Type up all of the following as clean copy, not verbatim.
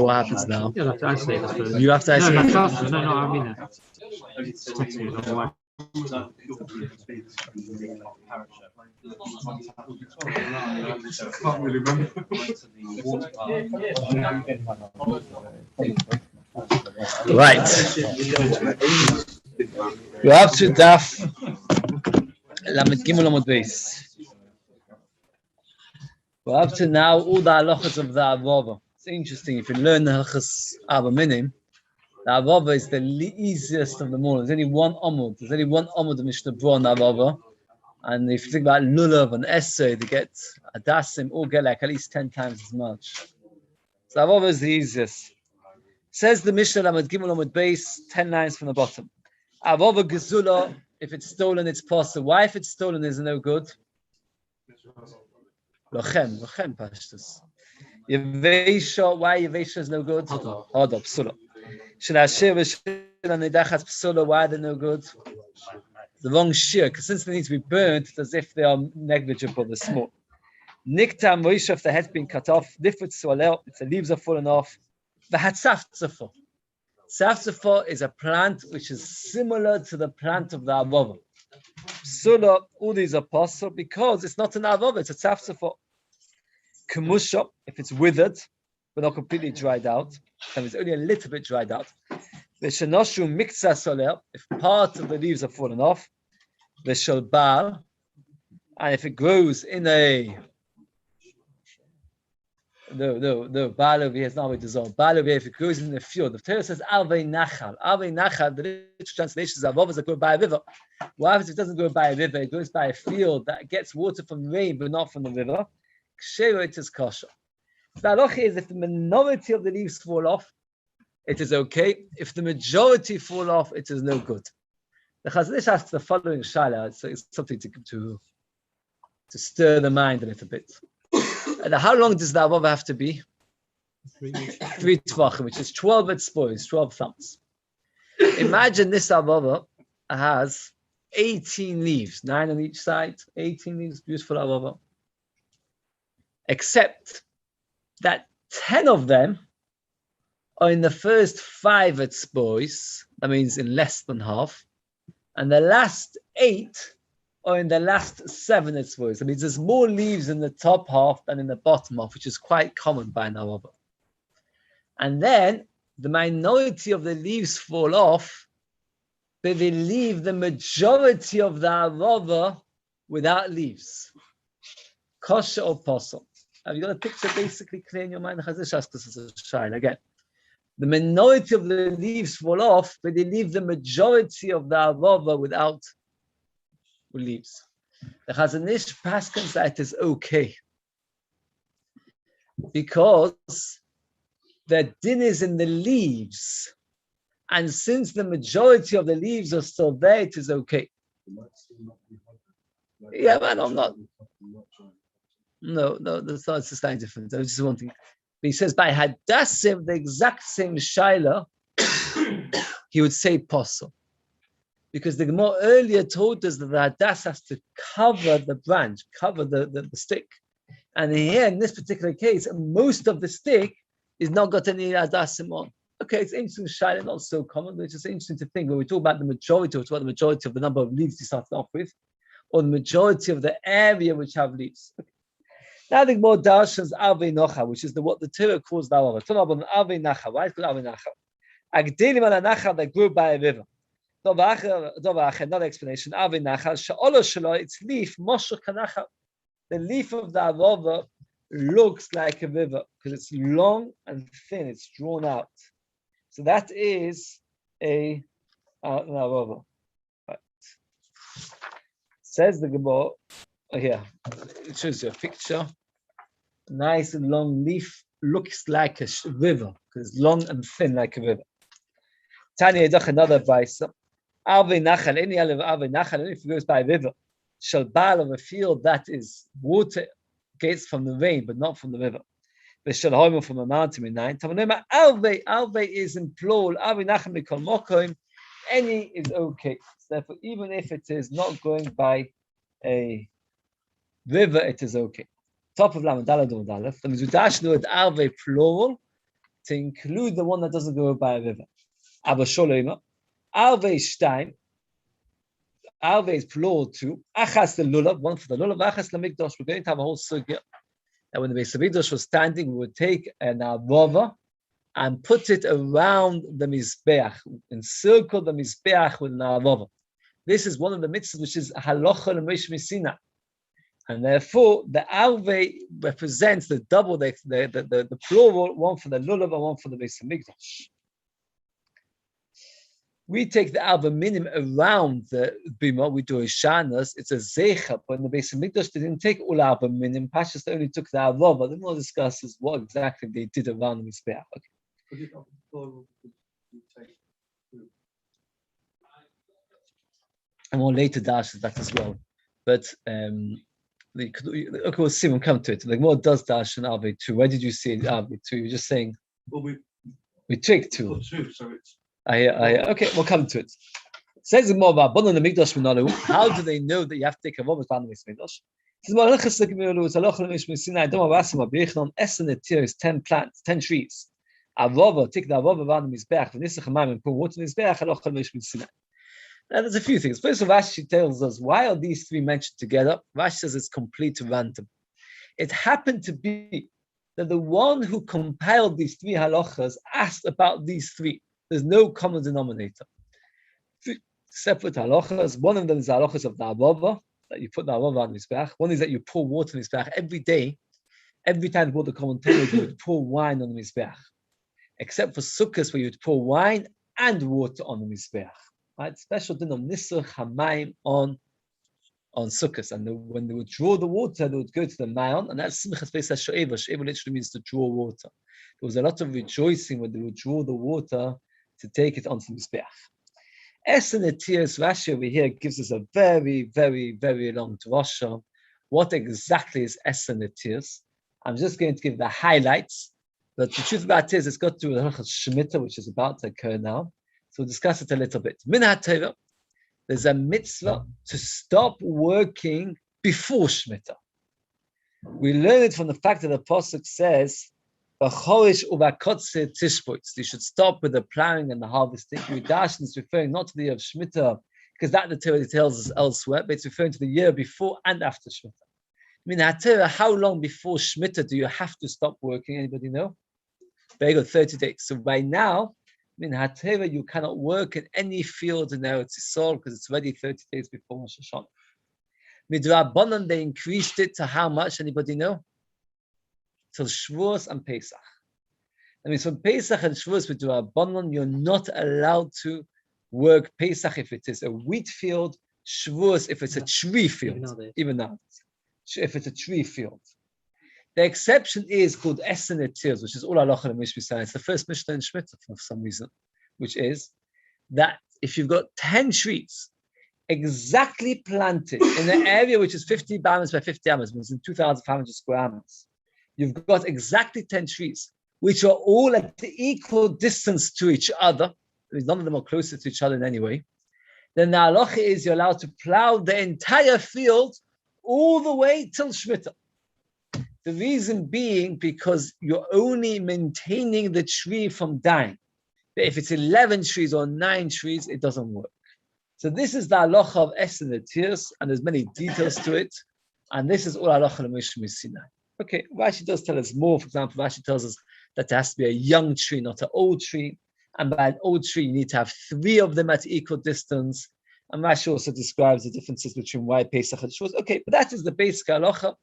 what happens now? You have to isolate this first. You have to isolate. No, I mean it. Can't really remember. Right. We're up to Daf Lamed Gimel Amud Beis. We're up to now all the halachas of the Avova. It's interesting, if you learn the halachas Abba Minim, the Avova is the easiest of them all. There's only one Amud. There's only one Amud the Mishnah brought on the Avova. And if you think about Lulav and Essay, they get Adasim, all get like at least 10 times as much. So Avova is the easiest. Says the Mishnah Lamed Gimel Amud Beis, 10 lines from the bottom. Avova Gezula, if it's stolen, it's possible. Why if it's stolen is no good? Lochem Pashtus. Yevesha, why Yevesha is no good? Hodop, Psula. Shilashir v'shilanidacha's Psula, why they're no good? The wrong shear, because since they need to be burnt, it's as if they are negligible, they're small. Nikta Moishe, if the head's been cut off, Difut Sualel, if the leaves are fallen off. The Hatzaftzafah. Tzaftzafah is a plant which is similar to the plant of the Avova. Psula, all these are possible because it's not an Avova, it's a Tzaftzafah. Kemusha, if it's withered, but not completely dried out, and it's only a little bit dried out. V'shenoshu mikza soler, if part of the leaves are fallen off. V'shalbal, and if it grows in a Baal over here is not how it dissolved. Baal over here, if it grows in the field, the Torah says Alvei Nachal. Alvei Nachal, the literal translation is Avovas that grow by a river. What happens if it doesn't grow by a river? It grows by a field that gets water from the rain, but not from the river. Kshero, it is kosher. The halacha is if the minority of the leaves fall off, it is okay. If the majority fall off, it is no good. The Chazon Ish asks the following shaila, so it's something to stir the mind a little bit. And how long does the Avova have to be? 3 tvachim, which is 12 etzbois, 12 thumbs. Imagine this Avova has 18 leaves, 9 on each side, 18 leaves, beautiful Avova. Except that 10 of them are in the first 5 etzbois, that means in less than half, and the last 8 are in the last 7 etzbois. That means there's more leaves in the top half than in the bottom half, which is quite common by now. And then the minority of the leaves fall off, but they leave the majority of the avova without leaves. Kosher or posel. Have you got a picture basically clear in your mind? This is a shine again. The minority of the leaves fall off, but they leave the majority of the avova without leaves. The Chazon Ish paskins that is okay because the din is in the leaves, and since the majority of the leaves are still there, it is okay. Yeah, man, I'm not. No, that's not. It's a slightly different. I was just wanting. But he says by Hadassim, the exact same shaila, he would say posel. Because the Gemara earlier told us that the hadas has to cover the branch, cover the stick. And here, in this particular case, most of the stick is not got any hadasim on. Okay, it's interesting, Shaila, not so common, but it's just interesting to think when we talk about the majority, we talk about the majority of the number of leaves you started off with, or the majority of the area which have leaves. Okay. Now the Gemara darshans Avei Nocha, which is what the Torah calls the Avei. Talk about Avei Nacha. Why is it called Avei Nacha? Agdelim ala Nacha that grew by a river. Another explanation. Avei Nachal she'olo shelo, its leaf moshur kanachal. The leaf of the avova looks like a river because it's long and thin. It's drawn out. So that is an avova. Right. Says the Gemara here. It shows you a picture. A nice and long leaf looks like a river because it's long and thin like a river. Tanya Yedach, another advice. Avei Nachal, any other Avei Nachal, if it goes by a river, shall Baal of a field that is water gets from the rain, but not from the river. But shall Homer from a mountain in 9. Avei is in plural. Avei Nachal mikol mokoim. Any is okay. So therefore, even if it is not going by a river, it is okay. Top of Lamed Daled Daled. The Mizudash know it Avei plural. to include the one that doesn't go by a river. Aber Sholema, Arve Stein, Arve is plural to Achas the Lulav, one for the Lulav, Achas the Mikdash. We're going to have a whole sugya. And when the Beis Hamikdash was standing, we would take an avova and put it around the Mizbeach, encircle the Mizbeach with an avova. This is one of the mitzvahs which is halacha l'Moishe Sinai. And therefore, the Arve represents the double, the plural, one for the Lulav and one for the Beis Hamikdash. We take the Arve minim around the Bima, we do a Shanas, it's a Zecha, but in the Beis Hamikdash, they didn't take all Arve minim, Pashas only took the Arve. The more discusses what exactly they did around the Mizbeach. Okay. And more later dashes that as well. But okay, we'll see, we'll come to it. Like more does dash in Arve 2. Where did you see it? Arve 2? You were just saying. Well, we take 2. So it's. Okay, we'll come to it. Says the more about the Mikdash Minalu. How do they know that you have to take a vote on the Mikdash? Says more Lechas Lekimilu. It's a lochel Mishmi Sinai. Don't have asma. Beichnon Essen is 10 plants, 10 trees. Avova take the avova around the Mizbeach. V'nisach Hamayim and put water in the Mizbeach. Lochel Mishmi Sinai. Now, there's a few things. First of all, Rashi tells us, why are these 3 mentioned together? Rashi says it's complete random. It happened to be that the one who compiled these 3 halachas asked about these 3. There's no common denominator. 3 separate halachas. One of them is the halachas of the avova, that you put the avova on the Mizbeach. One is that you pour water on the Mizbeach every day. Every time you brought the common Torah, you would pour wine on the Mizbeach. Except for Succas, where you would pour wine and water on the Mizbeach. Right, special din of Nisur Hamayim on Sukkot, and when they would draw the water, they would go to the Mayon, and that's Simchas Beis HaShoeva. Shoeva literally means to draw water. There was a lot of rejoicing when they would draw the water to take it onto the Mizbeach. Essen Etias Rashi over here gives us a very, very, very long drasha. What exactly is Essen Etias? I'm just going to give the highlights, but the truth about it is it's got to do with the Shemitah, which is about to occur now. So we'll discuss it a little bit. Min HaTorah, there's a mitzvah to stop working before Shemitah. We learn it from the fact that the Pasuk says, "B'chorish u'b'kotze tishboitz." You should stop with the plowing and the harvesting. Yudash is referring not to the year of Shemitah, because that the Torah tells us elsewhere, but it's referring to the year before and after Shemitah. Min HaTorah, how long before Shemitah do you have to stop working? Anybody know? Very good, 30 days. So by now, Min HaTorah, you cannot work in any field in Eretz Yisrael because it's already 30 days before Rosh Hashanah. Midrabanan, they increased it to how much? Anybody know? Till Shavuos and Pesach. That means from Pesach and Shavuos midrabanan, you're not allowed to work Pesach if it is a wheat field, Shavuos if it's a tree field. Even now, if it's a tree field. The exception is called Essen Etias, which is all halacha and Mishmi. It's the first Mishnah in Shemitah for some reason, which is that if you've got 10 trees exactly planted in an area which is 50 amas by 50 amas, means in 2,500 square amas, you've got exactly 10 trees, which are all at the equal distance to each other. None of them are closer to each other in any way. Then the halacha is you're allowed to plow the entire field all the way till Shemitah. The reason being because you're only maintaining the tree from dying. But if it's 11 trees or 9 trees, it doesn't work. So this is the halacha of Essen Etias, and there's many details to it. And this is all halacha l'Moshe Sinai. Okay, Rashi does tell us more. For example, Rashi tells us that there has to be a young tree, not an old tree. And by an old tree, you need to have 3 of them at equal distance. And Rashi also describes the differences between why Pesach and Shavuos. Okay, but that is the basic halacha.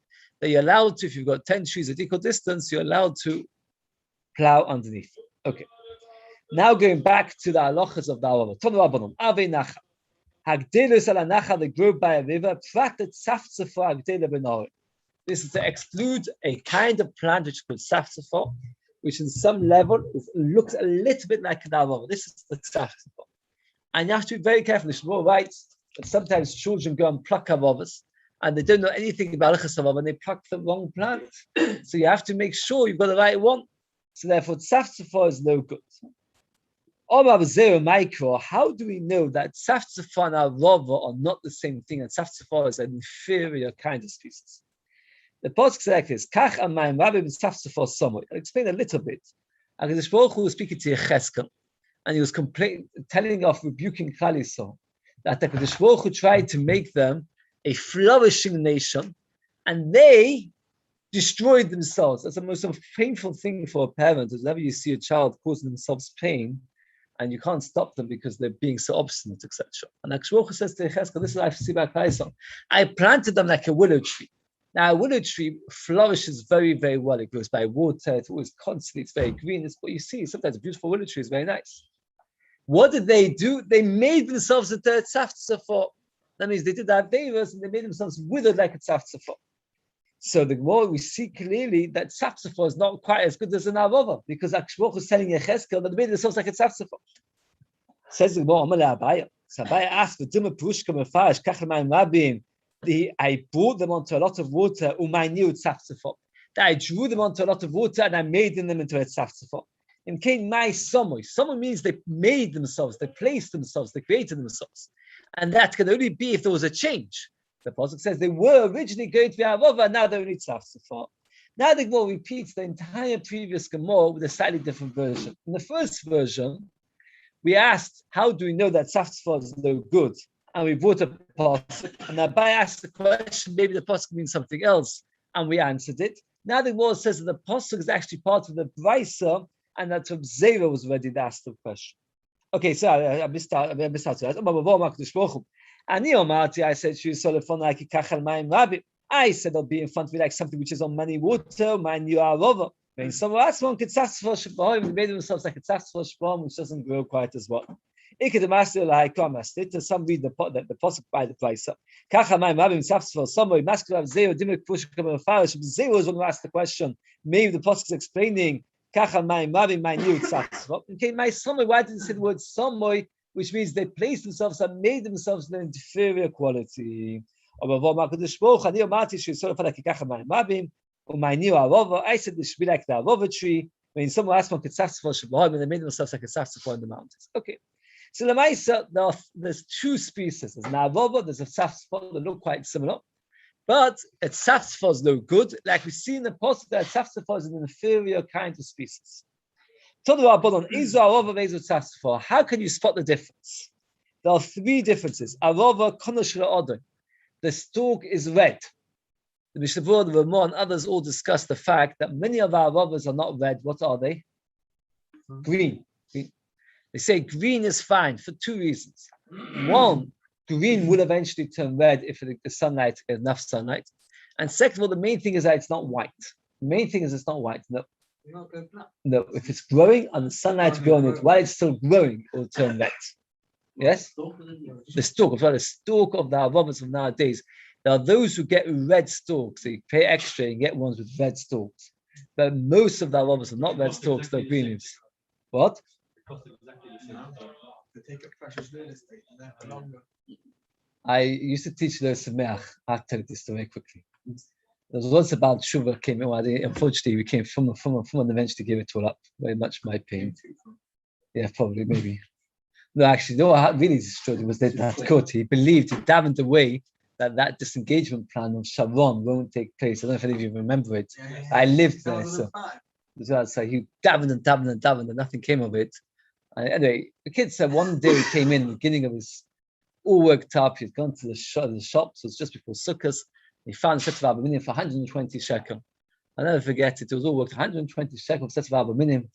That you're allowed to, if you've got 10 trees at equal distance, you're allowed to plow underneath. Okay. Now going back to the halachas of the Avava. Tonu Rabbanon, Ave Nacha. Hagdelus ala Nacha, they grow by a river. Pratet Saftzefo Hagdele Benori. This is to exclude a kind of plant which is called Saftzefo, which in some level looks a little bit like an Avava. This is the Saftzefo. And you have to be very careful. The Shmuel writes that sometimes children go and pluck Avavas, and they don't know anything about Lechasavav, and they pluck the wrong plant. So you have to make sure you've got the right one. So therefore, Tzaftzafah is no good. How do we know that Tzaftzafah and Avava are not the same thing, and Tzaftzafah is an inferior kind of species? The Pasuk says like this, Kach amayim rabim Tzaftzafah somewhat. I'll explain a little bit. HaKadosh Baruch Hu was speaking to Yechezkel, and he was telling off, rebuking Klal Yisrael, that the HaKadosh Baruch Hu tried to make them a flourishing nation, and they destroyed themselves. That's the most painful thing for a parent, is whenever you see a child causing themselves pain, and you can't stop them because they're being so obstinate, etc. And HaKadosh Baruch Hu says to Yechezkel, this is what I see about Klal Yisrael. I planted them like a willow tree. Now, a willow tree flourishes very, very well. It grows by water. It's always constantly, it's very green. It's what you see. Sometimes a beautiful willow tree is very nice. What did they do? They made themselves a third tzaftzafot. That means they did that Averos and they made themselves withered like a tzaftzafot. So the more we see clearly that tzaftzafot is not quite as good as an avova, because HaKadosh Baruch Hu was telling Yechezkel that they made themselves like a tzaftzafot. Says the Gemara, Amar Abaya. So Abaya asked, "V'dima perushka mefash kach l'mayim rabim." I brought them onto a lot of water. Umayniu tzaftzafot. That I drew them onto a lot of water and I made them into a tzaftzafot. In came my somoy. Somoy means they made themselves, they placed themselves, they created themselves, and that can only be if there was a change. The pasuk says they were originally going to be avova, now they're only tzaftzafot. Now the Gemara repeats the entire previous Gemara with a slightly different version. In the first version, we asked, how do we know that tzaftzafot is no good? And we brought a pasuk, and Abai asked the question, maybe the pasuk means something else, and we answered it. Now the Gemara says that the pasuk is actually part of the brisa, and that Zera was ready to ask the question. Okay, so I missed out. I said I'll be in front of me like something which is on many water, my new arova. When someone else one could they made themselves like a tzaftzafot which doesn't grow quite as well. To some read the pasuk by the price. Zero is one who asked the question. Maybe the pasuk is explaining okay, my somoy. Why did it say the word somoy, which means they placed themselves and made themselves an inferior quality? I said this should be like the avova tree. When someone asked one could tzaftzafot and they made themselves like a tzaftzafot in the mountains. Okay. So the Maisa, there's two species. There's an avova, there's a tzaftzafot that look quite similar. But a tzaftzafot is no good. Like we see in the post, that tzaftzafot is an inferior kind of species. How can you spot the difference? There are three differences. Arova konosh le'odon. The stalk is red. The Mishnah, the Ramah, and others all discuss the fact that many of our arovas are not red. What are they? Green. They say green is fine for two reasons. One, green will eventually turn red if the sunlight is enough sunlight. And second of all, the main thing is that it's not white. The main thing is it's not white. No, if it's growing and the sunlight will go on it while it's still growing, it will turn red. Yes? The stalk of the arovas of nowadays. There are those who get red stalks. So you pay extra and get ones with red stalks. But most of the arovas are not red stalks, they're green leaves. What? I used to teach the Sameach. I'll tell you this story quickly. There was once about Shuva came in. Unfortunately, we came from and eventually gave it all up. Very much my pain. Yeah, probably, maybe. No, actually, no, really destroyed it was that court. He believed, he davened away that disengagement plan of Sharon won't take place. I don't know if any of you remember it. I lived there, so he davened and nothing came of it. Anyway, the kid said one day he came in, the beginning of his all worked up. He'd gone to the shops. It was just before Succa. He found a set of aluminium for 120 shekel. I'll never forget it. It was all worked 120 shekel set of aluminium.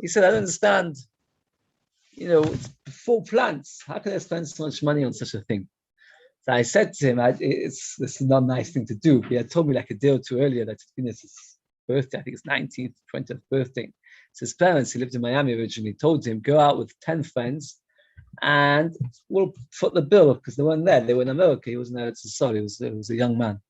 He said, I don't understand. It's full plants. How can I spend so much money on such a thing? So I said to him, this is not a nice thing to do. He had told me like a day or two earlier that it's been his birthday. I think it's 19th, 20th birthday. So his parents, he lived in Miami originally, told him, go out with 10 friends and we'll foot the bill because they weren't there. They were in America. He wasn't there. He was a young man.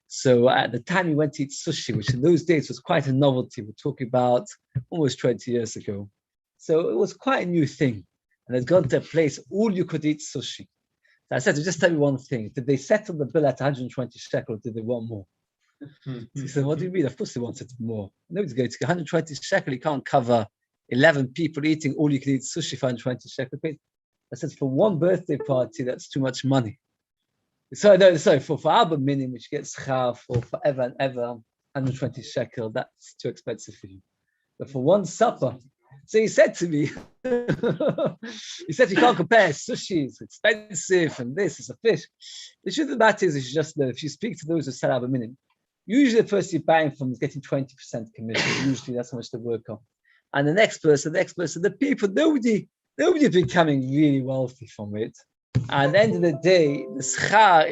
So at the time he went to eat sushi, which in those days was quite a novelty. We're talking about almost 20 years ago. So it was quite a new thing. And they'd gone to a place, all you could eat sushi. So I said, to just tell you one thing, did they settle the bill at 120 shekel or did they want more? So he said, what do you mean? Of course they wanted more. Nobody's going to get 120 shekel. You can't cover 11 people eating all you can eat sushi for 120 shekel. I said, for one birthday party, that's too much money. Sorry, for Abba Minim, which gets chaf for forever and ever, 120 shekel, that's too expensive for you. but for one supper. So he said to me, he said, you can't compare sushi, it's expensive, and this is a fish. The truth of the matter is, you should just know, if you speak to those who sell Abba usually the person you're buying from is getting 20% commission. Usually that's how much they work on. And the next person, the people, nobody is becoming really wealthy from it. And at the end of the day, the schar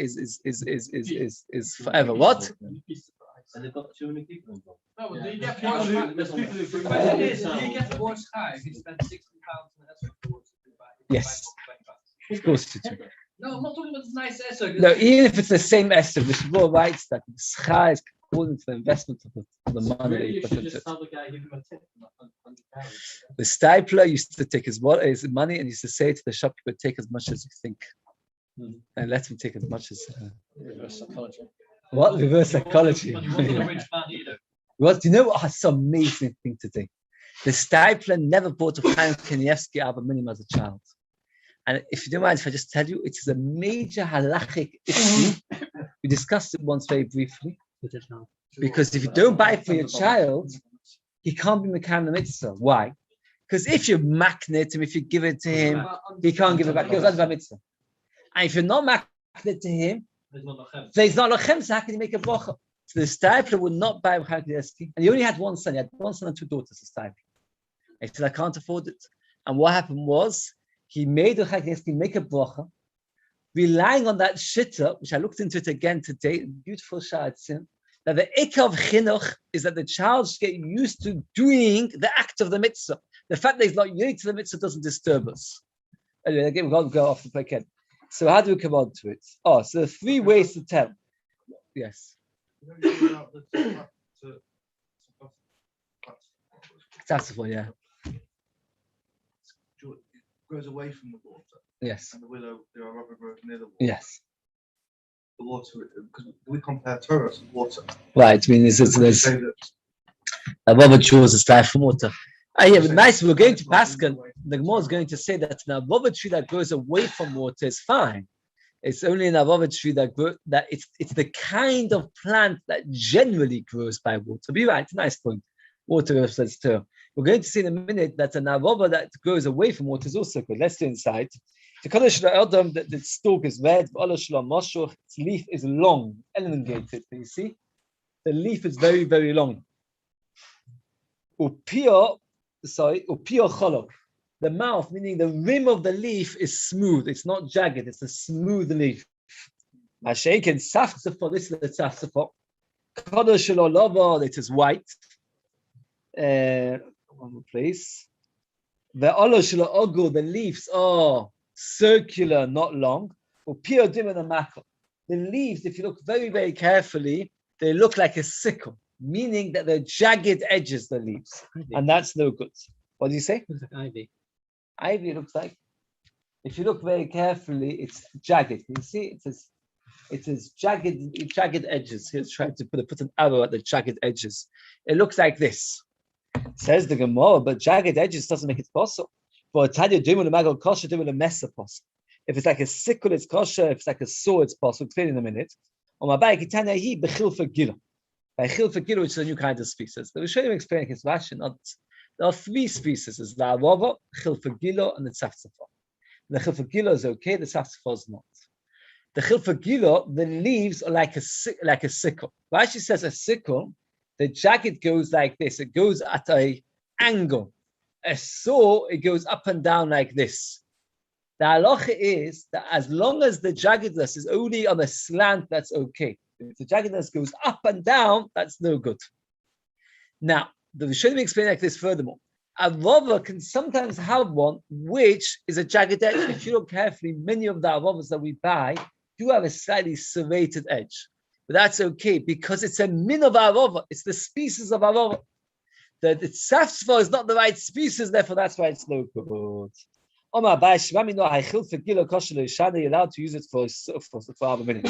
is forever. What? And they've got too many people involved. No, do you get more schar? There's people who bring back. Do you get more schar if you spend £60 on an esrog towards it? Yes. Of course you do. No, I'm not talking about this nice esrog. No, even if it's the same esrog, the Shavuot writes that the schar is according to the investment of the money that you put into it. Tell the guy, give him a tip. The stipler used to take his money and used to say to the shopkeeper, take as much as you think. And let him take as much as... Reverse psychology. What? Reverse psychology. Well, do you know what? That's an amazing thing to do. The stipler never bought a Chaim Kanievsky Abba Minim as a child. And if you don't mind, if I just tell you, it is a major halachic issue. We discussed it once very briefly. Because if you don't buy it for your child, he can't be Mekayim the mitzvah. Why? Because if you maknit him, if you give it to him, he can't give it back. He goes on the mitzvah. And if you're not maknit to him, there's not lachem, so how can you make a bracha? So the stipler would not buy Chaim Kanievsky. And he only had one son. He had one son and two daughters, the stipler. He said, I can't afford it. And what happened was, he made the Chaim Kanievsky make a bracha, relying on that shitta, which I looked into it again today, beautiful sha'atzim, that the ikar of chinuch is that the child should get used to doing the act of the mitzvah. The fact that he's not used to the mitzvah doesn't disturb us. Anyway, again, we've got to go off the play. So how do we come on to it? Oh, so there are three ways to tell. Yes. Saxophone, yeah. Goes away from the water. Yes. And the willow, there are rubber grows near the water. Yes. The water, because we compare Torah to water. Right. I mean, there's a rubber draws its life from water. Yeah, but nice. We're going to Pascal. The Gemara is going to say that an avova tree that grows away from water is fine. It's only an avova tree that it's the kind of plant that generally grows by water. Be right. Nice point. Water represents Torah. We're going to see in a minute that an avova that grows away from water is also good. Let's do inside. The stalk is red. Its leaf is long, elongated. You see, the leaf is very, very long. Upio cholok. The mouth, meaning the rim of the leaf, is smooth. It's not jagged. It's a smooth leaf. Hashaken safsafo. This is the safsafo. Kodesh shelo lovo. It is white. One more place. The olosh shelo ogu. The leaves are circular, not long. Upio dim and makol. The leaves, if you look very, very carefully, they look like a sickle, meaning that they're jagged edges, the leaves. And that's no good. What do you say? Looks like ivy. Ivy looks like. If you look very carefully, it's jagged. You see, it is jagged edges. Here's trying to put an arrow at the jagged edges. It looks like this. Says the Gemara, but jagged edges doesn't make it possible. If it's like a sickle, it's kosher. If it's like a saw, it's possible. Explain in a minute. By chil for gilo, which is a new kind of species. The Rishonim explaining his Rashi. There are three species: it's the avova, chil for gilo, and the tzaftzafah. The chil for gilo is okay. The tzaftzafah is not. The chil for gilo, the leaves are like a sickle. Rashi says a sickle. The jagged goes like this. It goes at an angle. A saw, it goes up and down like this. The halacha is that as long as the jaggedness is only on a slant, that's okay. If the jaggedness goes up and down, that's no good. Now, the Rishonim explain like this furthermore. A avova can sometimes have one which is a jagged edge. If you look carefully, many of the avovas that we buy do have a slightly serrated edge. But that's okay because it's a min of avova. It's the species of avova. The tzaftzafah is not the right species, therefore that's why it's no good. You're allowed to use it for a minute.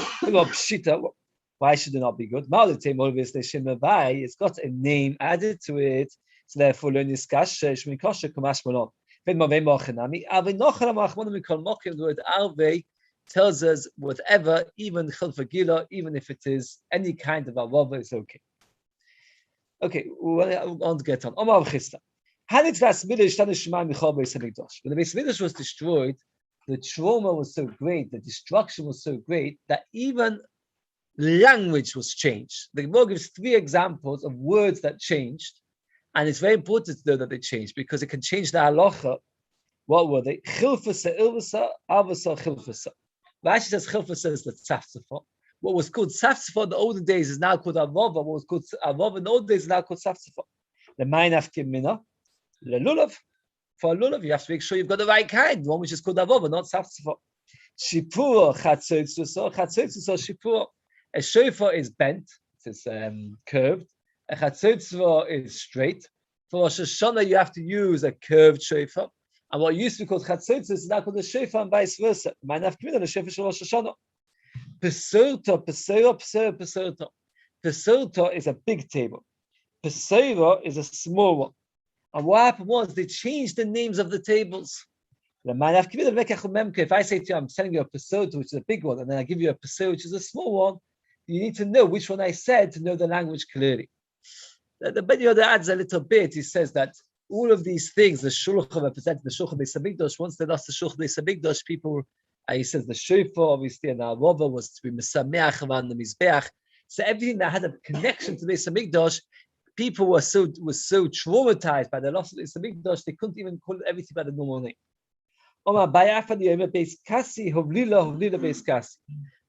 Why should it not be good? It's got a name added to it, so therefore the word arve tells us whatever, even chil for gila, even if it is any kind of avova, is okay. Okay, we're on to get on. Omar Chisda. When the Beis Hamikdash was destroyed, the trauma was so great, the destruction was so great that even language was changed. The Gemara gives 3 examples of words that changed, and it's very important to know that they changed because it can change the halacha. What were they? Chilfasa, ilvasa, avasa, chilfasa. Rashi says chilfasa is the tzaftzafah. What was called tzaftzafah in the olden days is now called avova. What was called avova in the old days is now called tzaftzafah. The ma'inaf kimina, the lulav. For a lulav, you have to make sure you've got the right kind, the one which is called avova, not tzaftzafah. Shipura, chatzotzusa, shipura. A shofar is bent, it's curved. A chatzotzusa is straight. For Rosh Hashanah, you have to use a curved shofar. And what used to be called chatzotzusa is now called a shofar and vice versa. Ma'inaf kimina, the shofar of Rosh Hashanah. Pesurta is a big table. Pesura is a small one. And what happened was they changed the names of the tables. If I say to you, I'm telling you a Pesurta, which is a big one, and then I give you a Pesura, which is a small one, you need to know which one I said to know the language clearly. The Ben Yoda adds a little bit. He says that all of these things, the Shulchan represented the Shulchan Beis Hamikdash. Once they lost the Shulchan Beis Hamikdash, people. He says the shofar, obviously, and the avova was to be mesameach around the mizbeach. So everything that had a connection to the Beis Hamikdash, people were so traumatized by the loss of the Beis Hamikdash, they couldn't even call everything by the normal name.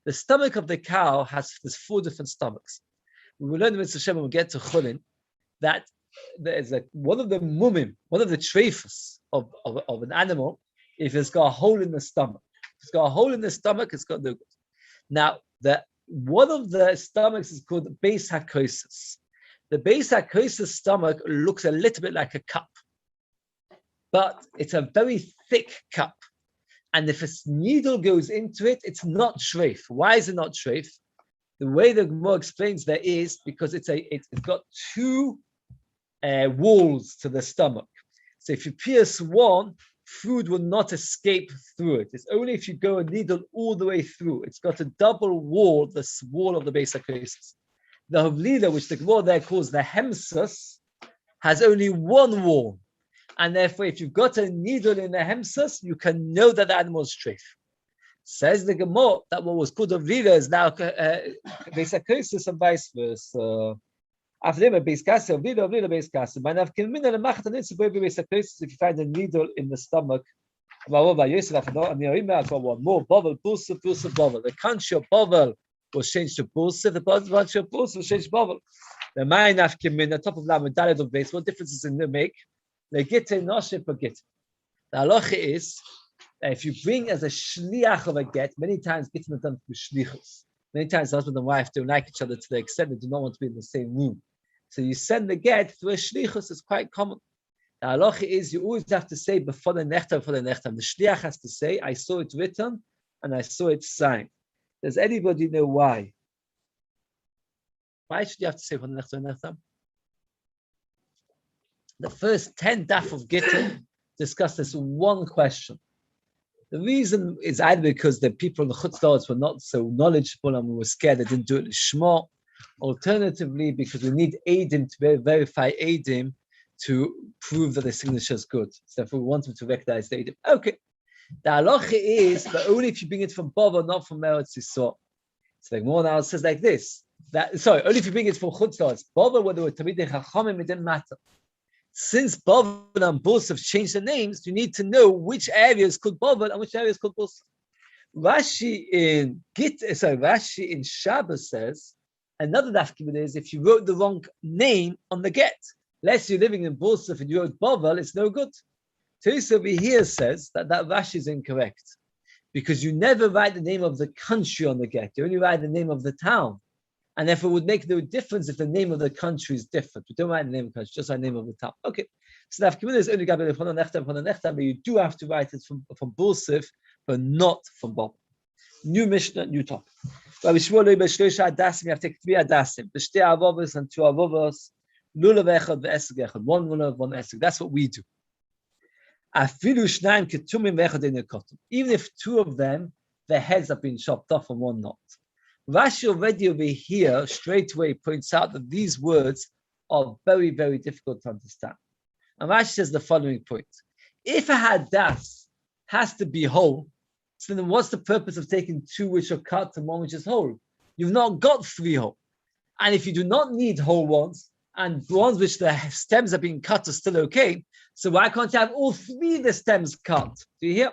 The stomach of the cow has 4 different stomachs. We will learn in Mitzvah Shem when we get to Chulin that there is one of the mumim, one of the treifus of an animal, if it's got a hole in the stomach. If it's got a hole in the stomach, it's got no good. Now, one of the stomachs is called the Beis HaKosis. The Beis HaKosis stomach looks a little bit like a cup, but it's a very thick cup. And if a needle goes into it, it's not shreif. Why is it not shreif? The way the Gemara explains there is because it's got 2 walls to the stomach. So if you pierce one, food will not escape through it. It's only if you go a needle all the way through. It's got a double wall, the wall of the Beis HaKosis. The Havlila, which the Gemara there calls the Hemsus, has only 1 wall. And therefore, if you've got a needle in the Hemsus, you can know that the animal is treif. Says the Gemara that what was called Havlila is now Beis HaKosis and vice versa. If you find a needle in the stomach, the country of Bavel was changed to Bulsif, the country of Bulsif was changed to Bavel. The top of Lamed Daled of base, what difference does it make? The halacha is that if you bring as a shliach of a get, many times getting it done through shlichus. Many times husband and wife don't like each other to the extent they do not want to be in the same room. So you send the get through a shlichus, it's quite common. The halacha is you always have to say before the nechtam. The shliach has to say, I saw it written and I saw it signed. Does anybody know why? Why should you have to say before the nechtam? The first 10 daf of Gittin discuss this one question. The reason is either because the people in the Chutzlaretz were not so knowledgeable and we were scared they didn't do it Shema. Alternatively, because we need Eidim to verify Eidim to prove that the signature is good. So if we want them to recognize the Eidim. Okay. The halacha is, but only if you bring it from Bava, not from Meretz Yisrael. So the Gemara now says like this. Only if you bring it from Chutzlaretz. Bava, whether we're Talmidei Chachamim, it didn't matter. Since Bavel and Bus have changed the names, you need to know which area is called Bavel and which area is called Bus. Rashi in Shabbos says, another dafkim is if you wrote the wrong name on the get. Unless you're living in Bus, if you wrote Bavel, it's no good. Teresa over here says that Rashi is incorrect because you never write the name of the country on the get. You only write the name of the town. And therefore, it would make no difference if the name of the country is different. We don't write the name of the country, just write the name of the town. Okay. So the Afkimin is only Gabriel from the Nechtam, but you do have to write it from Bulsif, but not from Bob. New Mishnah, new topic. Rabbi Shmuel, you have to take 3 adasim. The 2 avovos and 2 avovos. Lulav echad ve'esek echad. 1 lulav, 1 esek. That's what we do. Even if 2 of them, their heads have been chopped off and 1 not. Rashi already over here straight away points out that these words are very, very difficult to understand. And Rashi says the following point. If a hadas has to be whole, so then what's the purpose of taking two which are cut and one which is whole? You've not got three whole. And if you do not need whole ones, and ones which the stems are being cut are still okay, so why can't you have all three of the stems cut? Do you hear?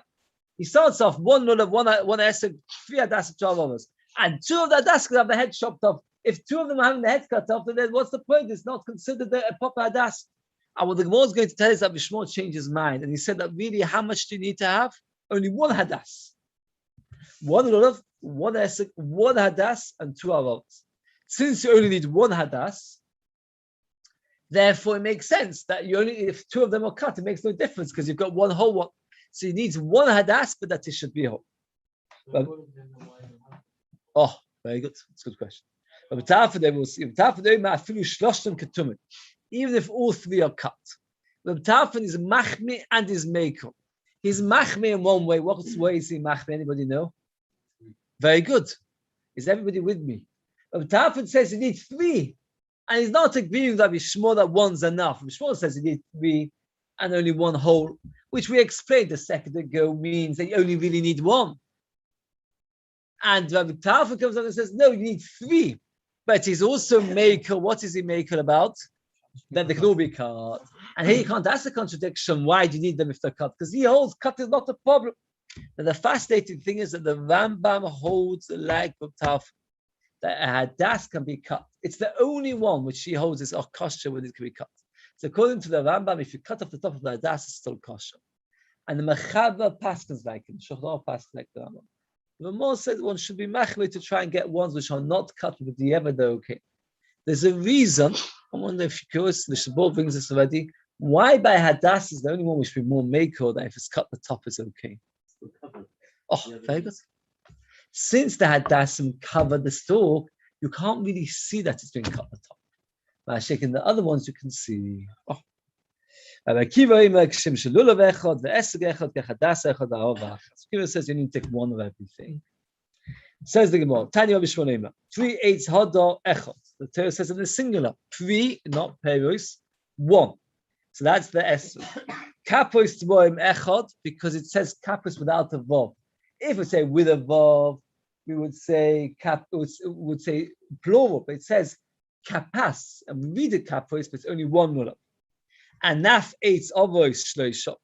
He starts off one lulav, one esek, three hadas, 12 others. And two of the hadas could have the head chopped off. If two of them are having the head cut off, then what's the point? It's not considered a proper hadas. And what the Gemara is going to tell us that Bishmor changed his mind. And he said that really, how much do you need to have? Only one hadas. One lulav, one esek, one hadas, and two avot. Since you only need one hadas, therefore it makes sense that you only, if two of them are cut, it makes no difference because you've got one whole one. So you need one hadas, but that it should be whole. Oh, very good. That's a good question. Even if all three are cut. The Tarfon is machmi and is meiko. He's machmi in one way. What way is he machmi? Anybody know? Very good. Is everybody with me? The Tarfon says you need three. And he's not agreeing that Bishmor that one's enough. Bishmor says you need three and only one whole, which we explained a second ago means that you only really need one. And Rabbi Tarfon comes on and says, no, you need three. But he's also maker. What is he maker about? Then they can all be cut. And here you can't ask the contradiction. Why do you need them if they're cut? Because he holds cut is not a problem. And the fascinating thing is that the Rambam holds the leg of Tarfon. That a hadas can be cut. It's the only one which he holds is kosher when it can be cut. So according to the Rambam, if you cut off the top of the hadas, it's still kosher. And the Mechaber paskins like him, Shochar paskins like the Rambam. The Ramah said one should be machmir to try and get ones which are not cut with the ever they're okay. There's a reason. I wonder if you're curious. The Shabbat brings this already. Why by hadas is the only one which should be more maker than if it's cut the top is okay. Oh, very good. Since the hadasim cover the stalk, you can't really see that it's been cut the top. By shaking the other ones, you can see. Oh. Kiva says you need to take one of everything. Says the Gemara, Tanya Bishmonema, 3/8 Hadar Echad. The Torah says in the singular, 3, not Peros, 1. So that's the Esr. Kapos Tvoim Echad, because it says Kapos without a Vav. If we say with a Vav, we would say would say plural, but it says Kapas, and we read it Kapos, but it's only one nullah. Anaf 8 Avos Shloisha.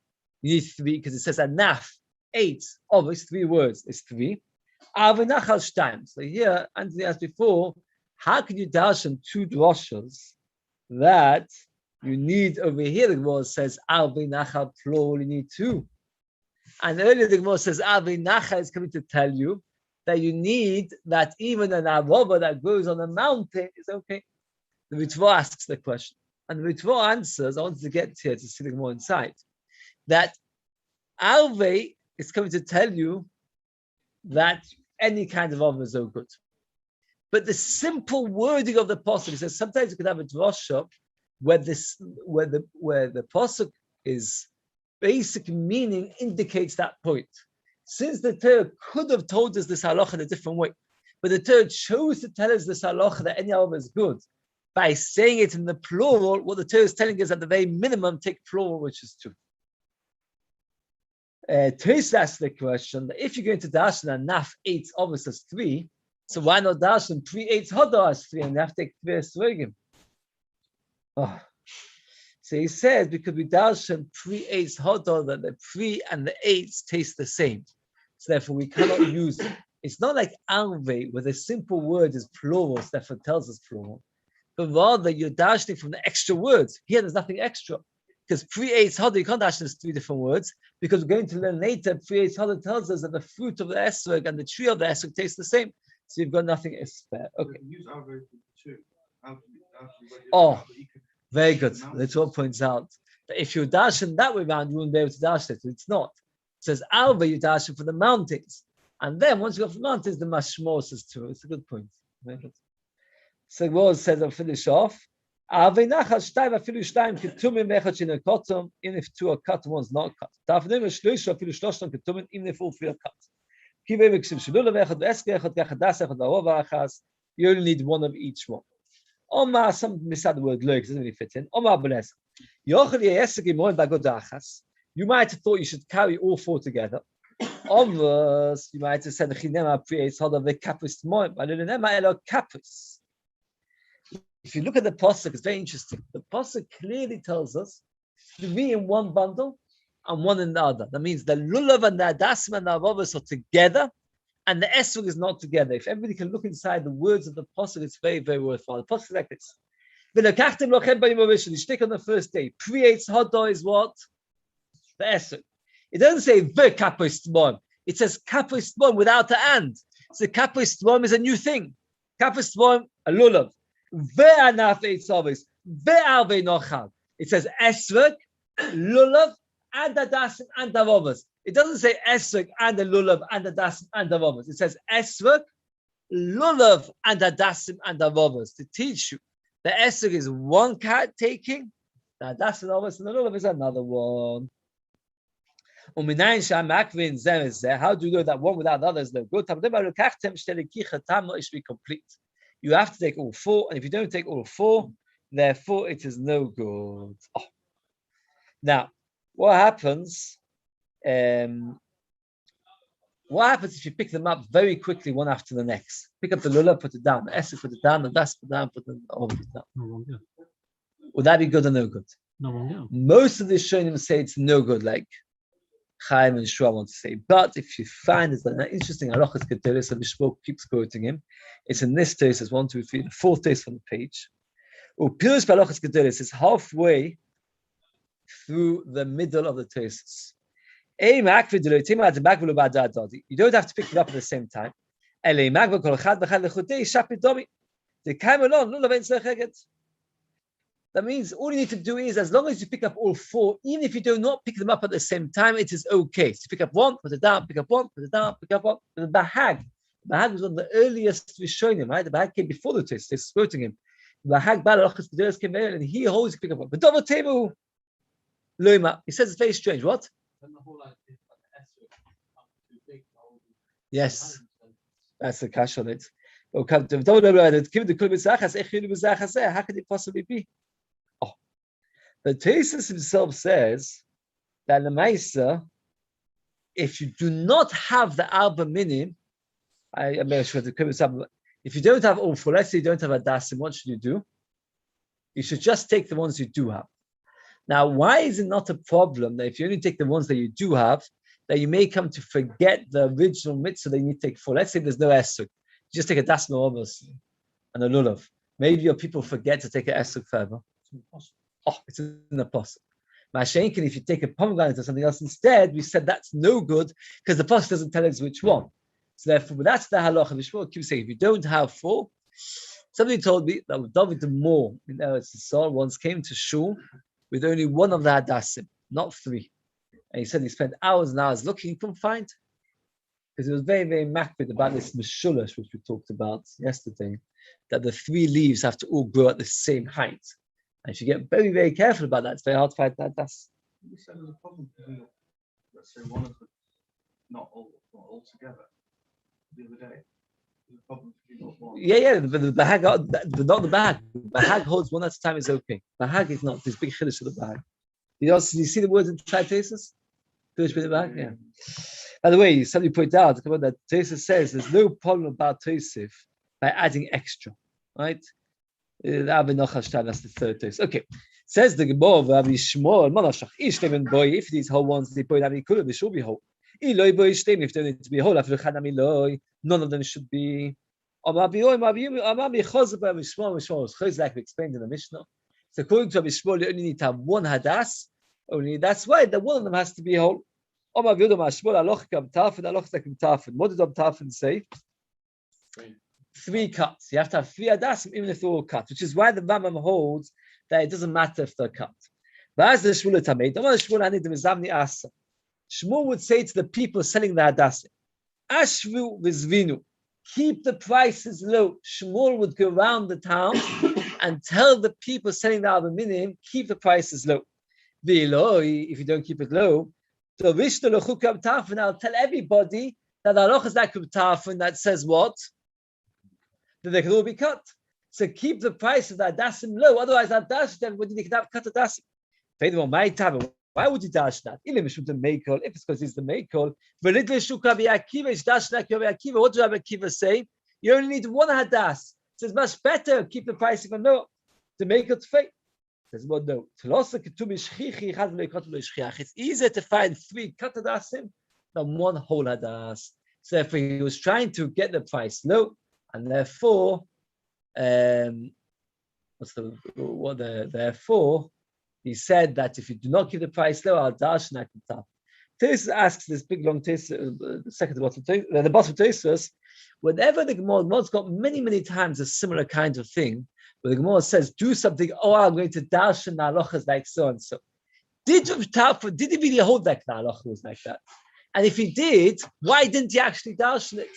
You need 3 because it says Anaf 8 Avos, 3 words, it's 3. Avinachal Shtaim. So here, Anthony asked before, how can you darshan 2 drashas that you need over here? The Gemara says Avinachal plural, you need 2. And earlier the Gemara says Avinachal is coming to tell you that you need that even an arava that grows on a mountain is okay. The Ritva asks the question. And the Ritva answers, I wanted to get here to see the more inside, that Alve is coming to tell you that any kind of oven is so good. But the simple wording of the pasuk says sometimes you could have a drasha where the pasuk is basic meaning indicates that point. Since the Torah could have told us this halacha in a different way, but the Torah chose to tell us this halacha that any oven is good. By saying it in the plural, what the Torah is telling us at the very minimum, take plural, which is 2. Tos asks the question that if you're going to darshan and naf 8 obviously as 3, so why not darshan 3/8 hadar as 3 and you have to take 3 esrogim? Oh. So he says because we darshan 3/8 hadar that the 3 and the 8 taste the same, so therefore we cannot use it. It's not like alve where the simple word is plural, so therefore it tells us plural. But rather you're dashing from the extra words. Here there's nothing extra. Because 3/8 hadar, you can't dash as 3 different words, because we're going to learn later, 3/8 hadar tells us that the fruit of the esrog and the tree of the esrog taste the same. So you've got nothing spare. Okay. Use alve for 2. Oh, very good. The Torah points out that if you dash in that way around, you wouldn't be able to dash it. It's not. It says alve, you dash it for the mountains. And then once you go for the mountains, the mashmor says 2. It's a good point. Very good. So what says I'll finish off. Even if 2 are cut, one's not cut. Even if all 3 are cut. You only need one of each one. Omar, some misad the word lo, because it doesn't really fit in. Omar Benes. You might have thought you should carry all four together. Omars, you might have said the chinema creates hold of the kapus moim, but kapus. If you look at the pasuk, it's very interesting. The pasuk clearly tells us 3 in one bundle and 1 in the other. That means the lulav and the adasim and the avavos are together, and the esrog is not together. If everybody can look inside the words of the pasuk, it's very, very worthwhile. The pasuk is like this. You take on the first day. Creates hodo is what? The esrog. It doesn't say the kapos tmon. It says kapos tmon without the and. So kapos tmon is a new thing. Kapos tmon, a lulav. It says esrog, lulav, and adasim and avavos. It doesn't say esrog and the lulav and adasim and avavos. It says esrog, lulav, and adasim and avavos to teach you. The esrog is one cat taking, the adasim and avavos and the lulav is another one. How do you know that one without the other is no good? It should be complete. You have to take all 4, and if you don't take all 4, therefore it is no good. Oh. Now, what happens? What happens if you pick them up very quickly, one after the next? Pick up the lulav, put it down. The esrog, put it down. The das, put it down. Put it down. No one go. Would that be good or no good? No one go. Most of the Shonim say it's no good, like Chaim and Shua want to say. But if you find it's an interesting halachas keteris, so Mishmor keeps quoting him. It's in this tesis, 1, 2, 3, the 4th tesis from the page. Upirus halachas keteris is halfway through the middle of the tesis. You don't have to pick it up at the same time. That means all you need to do is, as long as you pick up all 4, even if you do not pick them up at the same time, it is okay. So pick up 1, put it down, pick up 1, put it down, pick up 1. The Bahag was one of the earliest Rishonim, right? The Bahag came before the text. They're quoting him. The Bahag came there, and he always pick up 1. But double table, Loima. He says it's very strange. What? Yes, that's the cash on it. How could it possibly be? Oh, the Tesis himself says that the Maisa, if you do not have the Arba Minim, if you don't have all 4, let's say you don't have a Dasim, what should you do? You should just take the ones you do have. Now, why is it not a problem that if you only take the ones that you do have, that you may come to forget the original mitzvah that you need to take 4? Let's say there's no esrog. You just take a das me'obos and a lulav. Maybe your people forget to take an esrog further. Oh, it's an apostle. Mashenkin, if you take a pomegranate or something else instead, we said that's no good because the apostle doesn't tell us which one. So therefore, that's the halacha. Mishmor keeps saying, if you don't have 4, somebody told me that David the Moor in Eretz Yisrael once came to shul with only 1 of the hadasim, not 3. And he said he spent hours and hours looking, he couldn't find. Because he was very, very makbid about this meshulash, which we talked about yesterday, that the 3 leaves have to all grow at the same height. And if you get very, very careful about that, it's very hard to find that. That's. You said there's a problem putting up, let's say, one of them, not all together, the other day. There's a problem putting up one. Yeah, but the Bahag, not the Bahag. Bahag holds 1 at a time is okay. Bahag is not this big chiddush of the Bahag. You see the words in Tesis? Finish with the Bahag? Yeah. By the way, somebody pointed out that Tesis says there's no problem about Tosif by adding extra, right? That's the 3rd Tesis. Okay. Says the Gemara, Rabbi Shmuel, if these whole ones they point out, they should be whole. If they need to be whole, none of them should be. Like we explained in the Mishnah. So according to Rabbi Shmuel, you only need to have 1 hadas. Only that's why the one of them has to be whole. What did Rab Tarfon say? 3 cuts. You have to have 3 hadasim, even if they're all cut, which is why the Rambam holds that it doesn't matter if they're cut. But as the Shmuel Tamei, Shmuel would say to the people selling the hadasim, Ashvu v'zvinu, keep the prices low. Shmuel would go around the town and tell the people selling the aluminium, keep the prices low. If you don't keep it low, I'll tell everybody that the halach is like Kubtafin that says what? That they can all be cut. So keep the price of the Hadassim low. Otherwise, that dash then when you can cut a Hadassim. Furthermore, my time. Why would you dash that? If it's because it's the Meikol, what does Rabbi Akiva say? You only need one Hadas. So it's much better keep the price even lower to make it fake. Says, well, no. It's easier to find 3 cut Hadasim than 1 whole Hadas. So therefore, he was trying to get the price low, and therefore, therefore, he said that if you do not keep the price low, I'll dash and I can tap. Tesis asks this big long tesis, the second to bottom, the bottom of tesis, whenever the Gemara's got many times a similar kind of thing, where the Gemara says, do something, I'm going to dash and halachas like so and so. Did he really hold that halacha was like that? And if he did, why didn't he actually dash it?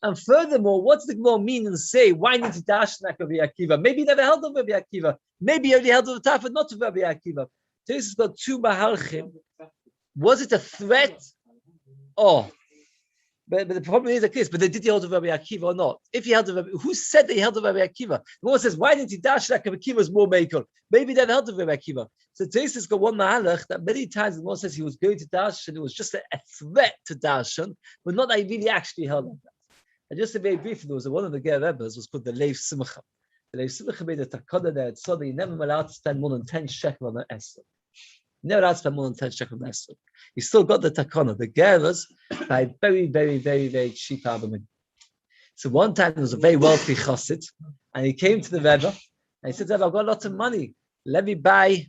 And furthermore, what does the Gemara mean and say? Why did he dash like Rabbi Akiva? Maybe he never held of Rabbi Akiva. Maybe he only held of the Taf, but not of Rabbi Akiva. So this has got 2 mahalchim. Was it a threat? But the problem is like this, but did he hold of Rabbi Akiva or not? If he held of Rabbi, who said that he held of Rabbi Akiva? The one says, why didn't he dash like Rabbi Akiva was more meikol? Maybe he never held of Rabbi Akiva. So this has got one mahalach that many times the one says he was going to dash and it was just a threat to dash, but not that he really actually held of that. And just to be brief, there was one of the Ger Rebbes was called the Lev Simcha. The Lev Simcha made a takana there, so that he never allowed to spend more than 10 shekel on an Esther. Never allowed to spend more than 10 shekel on an Esther. He still got the takana. The Geras by very cheap album. So one time there was a very wealthy chassid, and he came to the Rebbe, and he said, Rebbe, I've got lots of money. Let me buy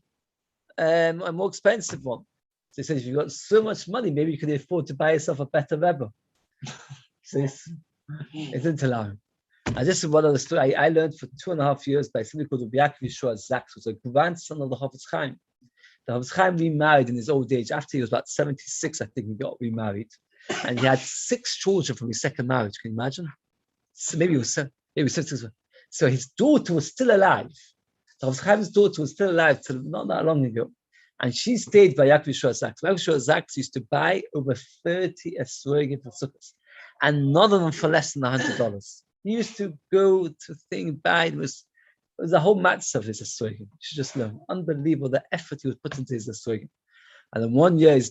a more expensive one. So he said, if you've got so much money, maybe you could afford to buy yourself a better Rebbe. So it didn't allow him. And this is one of the story I learned for 2.5 years by somebody called Rabbi Shiur Zaks, who was a grandson of the Chofetz Chaim. The Chofetz Chaim remarried in his old age. After he was about 76, I think he got remarried. And he had 6 children from his second marriage. Can you imagine? So maybe it was 76. So his daughter was still alive. The Chofetz Chaim's daughter was still alive till not that long ago. And she stayed by Rabbi Shiur Zaks. Rabbi Shiur Zaks used to buy over 30 esrogim for sukkahs, and none of them for less than $100. He used to go to buy. It was a whole match of his esrogim. You should just learn. Unbelievable the effort he was put into his esrogim. And then one year, his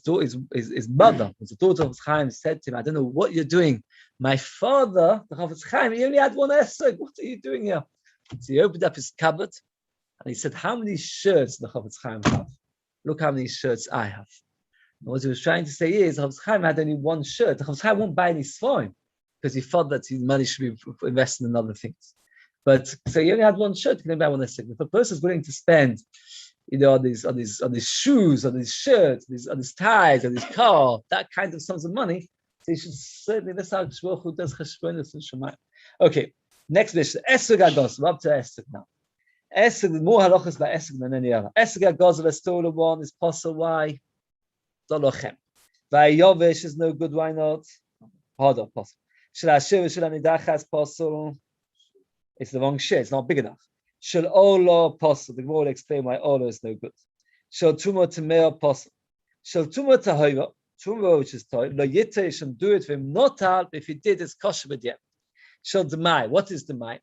mother, was the daughter of Chaim, said to him, I don't know what you're doing. My father, the Chofetz Chaim, he only had 1 esrog. What are you doing here? So he opened up his cupboard and he said, how many shirts does the Chofetz Chaim have? Look how many shirts I have. And what he was trying to say is, the Chofetz Chaim had only 1 shirt. The Chofetz Chaim won't buy any sforim because he thought that his money should be invested in other things. But so he only had 1 shirt. He can buy 1 esrog. If a person is willing to spend, on these shoes, on these shirts, on these ties, on his car, that kind of sums of money, so he should certainly. That's how Shmuel who does cheshbonos and Shemayim. Okay, next mission. Esrog agos. We're up to esrog now. Esrog, more halachas by esrog than any other. Esrog agos, the stolen one is possible. Why? Dolochem. Vayovish is no good. Why not? Harder possible. Shel Shiur shel Nidachas possible. It's the wrong shit. It's not big enough. Shel Ola possible. The Gemara will explain why Ola is no good. Shel Tumah Tamea possible. Shel Tumah Tahira. Tumah which is Tahira. Lo Yitzay shouldn't do it for him. Not out. If he did, it's kosher b'diah. Shel Demai. What is Demai?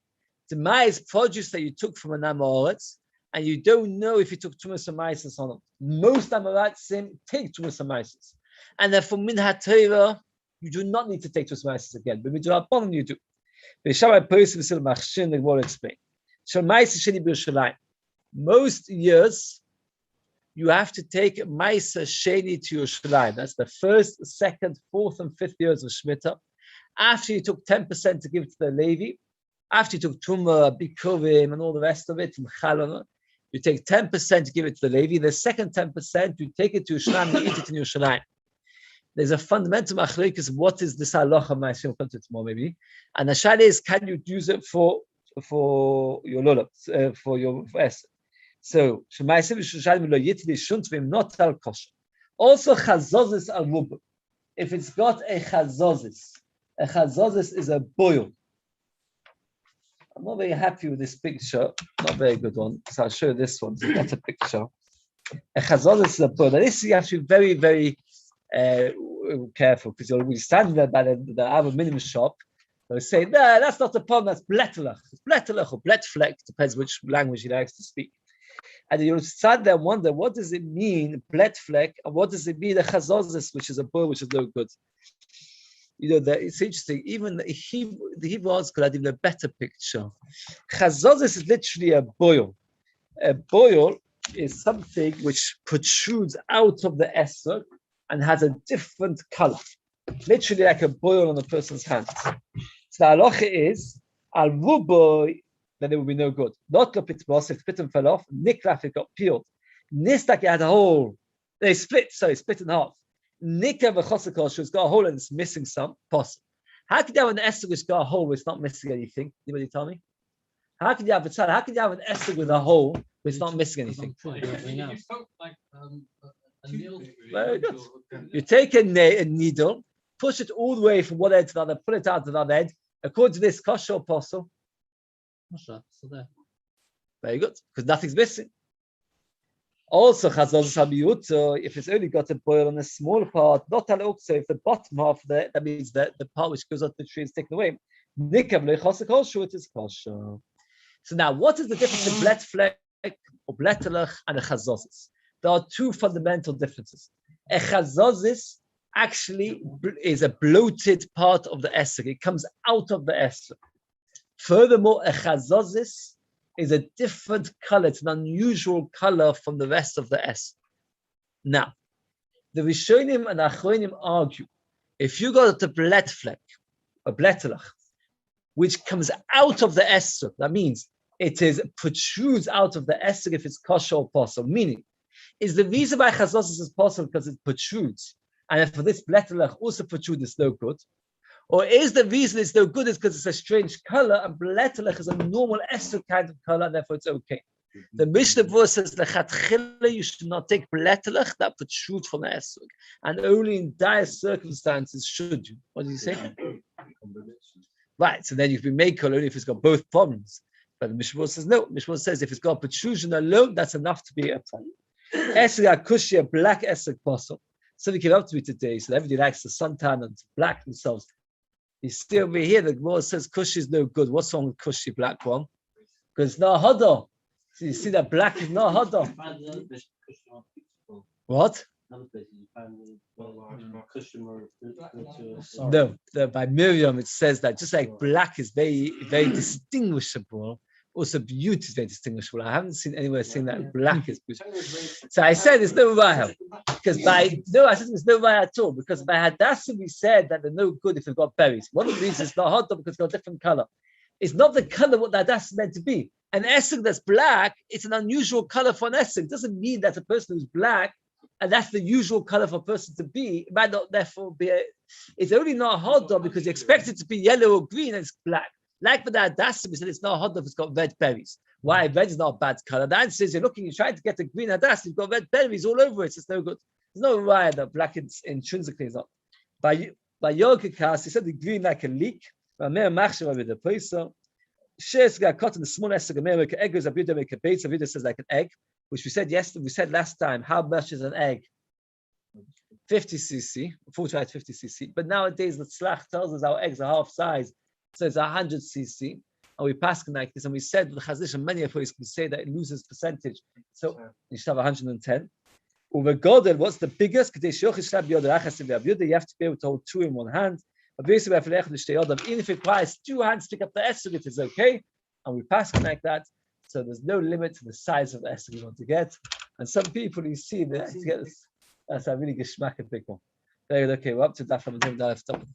Demai is produce that you took from an Amoritz, and you don't know if you took Tumas Amaisis on it. Most Amoratzim take Tumas Amaisis. And therefore, Min HaTorah, you do not need to take Tumas Amaisis again. But Midrash Rabbanan, you do. The Gemara will explain. Most years, you have to take Maisa Sheni to Yerushalayim. That's the 1st, 2nd, 4th, and 5th years of Shemitah. After you took 10% to give to the Levi, after you took Tumah, Bikurim, and all the rest of it, and Chalana, you take 10% to give it to the Levi. The second 10%, you take it to Yerushalayim, you eat it in Yerushalayim. There's a fundamental machlokes. What is this halacha? We'll come to it tomorrow, maybe. And the shayla is, can you use it for your lulav, for esrog? So Shemai Siv Shushalim Lo Yitli Shuntvim not al kosher. Also chazozis al rubah. If it's got a chazozis is a boil. I'm not very happy with this picture. Not very good one. So I'll show you this one. So that's a picture. A chazozis is a boil. Now this you have to be very, very careful, because you'll be standing there by the Abba minimum shop, They say, no, that's not the problem, that's blettelach. It's blettelach or bletfleck, depends which language he likes to speak. And you'll start there and wonder, what does it mean, bletfleck, and what does it mean, a chazozis, which is a boil, which is no good. You know, that it's interesting, even the Hebrew arts could have even a better picture. Chazozis is literally a boil. A boil is something which protrudes out of the esrog and has a different color, literally like a boil on a person's hand. So the halacha is al ruboy, then it will be no good. Not if the pitum fell off, niklaf, it got peeled. Nistak, it had a hole. They split in half. Nikah v'chosakol, it's got a hole and it's missing some possible. How could you have an esrog which got a hole where it's not missing anything? Anybody tell me? How could you have an esrog with a hole where it's not missing anything? You poke like a nail. Very good. You take a needle, push it all the way from one end to the other, pull it out to the other end. According to this, kosher or apostle? Still there. Very good, because nothing's missing. Also, if it's only got a boil on a small part, not al uksa, if the bottom half of that means that the part which goes up the tree is taken away. It is kosher. So now, what is the difference in bletfleck or blettelach and a chazozis? There are two fundamental differences. A chazozis actually is a bloated part of the esrog. It comes out of the esrog. Furthermore, a chazozis is a different color. It's an unusual color from the rest of the esrog. Now, the Rishonim and Achronim argue, if you got the bletfleck, or blettelach, which comes out of the esrog, that means it protrudes out of the esrog if it's kosher or possible. Meaning, is the reason why chazozis is possible because it protrudes, and if for this blettelach also protrudes, it's no good? Or is the reason it's no good is because it's a strange color, and blettelach is a normal esrog kind of color, and therefore it's okay? The Mishnah Berurah says lechatchila you should not take blettelach that protrudes from the esrog, and only in dire circumstances should you. What did you say? Right, so then you can make only if it's got both problems. But the Mishnah Berurah says no. Mishnah Berurah says if it's got protrusion alone, that's enough to be a problem. Esrog akushi, a black esrog possible. Something came up to me today, so everybody likes the suntan and to black themselves. You see over here, the Gemara says kushi is no good. What's wrong with kushi, black one? Because it's not hodo. So you see that black is not hodo. What? No, by Miriam it says that just like black is very, very distinguishable, also beauty is very distinguishable. I haven't seen anywhere saying that black is beautiful. So I said there's no raya. Because I said there's no raya at all. Because by Hadassah we said that they're no good if they've got berries. One of the reasons it's not hot dog because it's got a different color. It's not the color what the Hadassah is meant to be. An esrog that's black, it's an unusual color for an esrog. It doesn't mean that a person who's black, and that's the usual color for a person to be. It might not therefore be it's only not hot dog because you expect it to be yellow or green and it's black. Like for the Hadassah, we said it's not hot dog if it's got red berries. Why? Red is not a bad color. The answer is you're trying to get a green Hadassah, you've got red berries all over it. It's no good. There's no raya that black intrinsically is not. By Yogikas, he said the green like a leek. By Meir Machshava with the Poiso. Shares got caught in the small esrog. Make an egg is a bit make a bait. So says like an egg, which we said yesterday. We said last time. How much is an egg? 50 cc, 45 50 cc. But nowadays the Tzlach tells us our eggs are half size. So it's 100 cc, and we pass like this, and we said the Chazish and many of us can say that it loses percentage. So you should have 110. Over Godel, what's the biggest? You have to be able to hold two in one hand. Even if it requires two hands to pick up the esrog, it is okay, and we pass like that. So there's no limit to the size of the esrog you want to get. And some people you see that to get this, that's a really geschmack and big one. Very good. Okay, we're up to that from the